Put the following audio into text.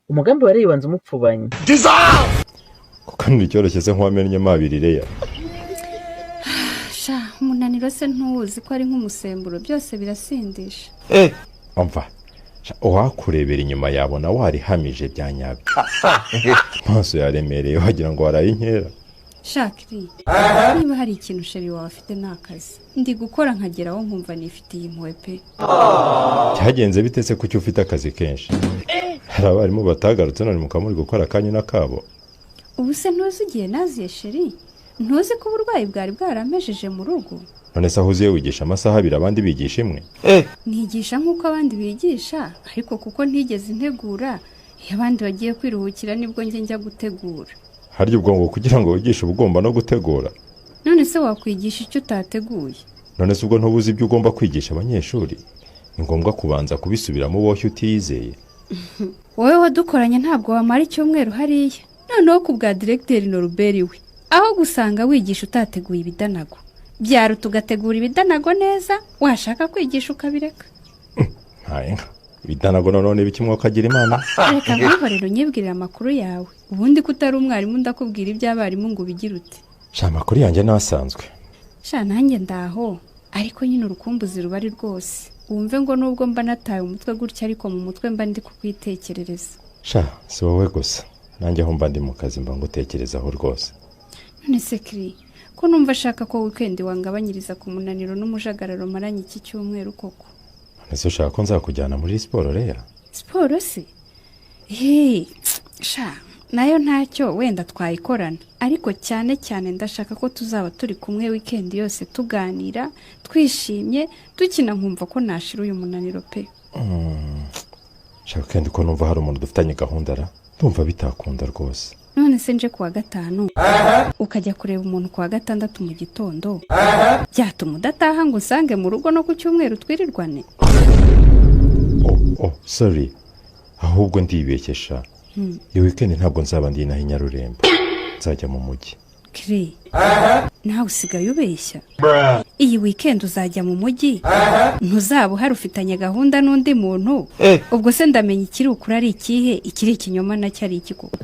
umugambi waribanze umupfubanye kuko nticyoroshye se nk'uwamennye amabiri leah. sha umunaniro se ntuwuzi ko ari nk'umusemburo byose birasindisha. umva uwakurebera inyuma yabona warihamije bya nyabyo. amaso yaremereye wagira ngo waraye inkera. shakiri niba hari ikintu sheri wawe afite n'akazi ndi gukora nkageraho nkumva nifitiye impuhwe pe. cyagenze bitetse kuki ufite akazi kenshi? hari abarimu batagarutse none mukamuri gukora akanya n'akabo. ubu se ntuzi igihe naziye sheri? ntuzi ko uburwayi bwari bwaramejeje mu rugo? none se aho uziye wigisha amasaha abiri abandi bigisha imwe? nigisha nk'uko abandi bigisha ariko kuko ntigeze integura iyo abandi bagiye kwiruhukira nibwo njya gutegura. harya ubwo ngo kugira ngo wigishe uba ugomba no gutegura? none se wakwigisha icyo utateguye? none se ubwo ntubuzi ibyo ugomba kwigisha abanyeshuri? ni ngombwa kubanza kubisubiramo wowe utiyizeye. wowe wadukoranye ntabwo wamara icyumweru hariya noneho ku bwa diregiteri Noruberi we aho gusanga wigisha utateguye ibidanago byaruta ugategura ibidanago neza washaka kwigisha ukabireka. nka ibidanago none bikimwe ukagira imana. reka nkuhorere unyibwirire amakuru yawe ubundi ko utari umwarimu ndakubwira iby'abarimu ngo ubigire ute. sha amakuru yanjye nasanzwe. sha nanjye ndaho ariko nyine urukumbuzi ruba ari rwose wumve ngo nubwo mba nataye umutwe gutya ariko mu mutwe mba ndi kukwitekerereza. sha si wowe gusa nanjye aho mba ndi mu kazi mba ngutekerezaho rwose. none se kiri ko numva ashaka ko weekend wangabanyiriza ku munaniro n'umujagararo maranye iki cyumweru koko? none se ushaka ko nzakujyana muri siporo leah? siporo se? sha nayo ntacyo wenda twayikorana ariko cyane cyane ndashaka ko tuzaba turi kumwe weekend yose tuganira twishimye dukina nkumva ko nashira uyu munaniro pe. shaka kandi ko numva hari umuntu dufitanye gahunda ra ndumva bitakunda rwose. none se nje kuwa gatanu ukajya kureba umuntu kuwa gatandatu mu gitondo byatuma udataha ngo usange mu rugo no ku cyumweru twirirwane? sorry ahubwo ndibekesha. iyo weekend ntabwo nzaba ndi inaha i Nyarurembo nzajya mu mujyi. kiri nawe usigaye ubeshya. iyi weekend uzajya mu mujyi ntuzaba uhari ufitanye gahunda n'undi muntu ubwo se ndamenya ikiri ukuri ari ikihe ikiri ikinyoma nacyo ari iki koko?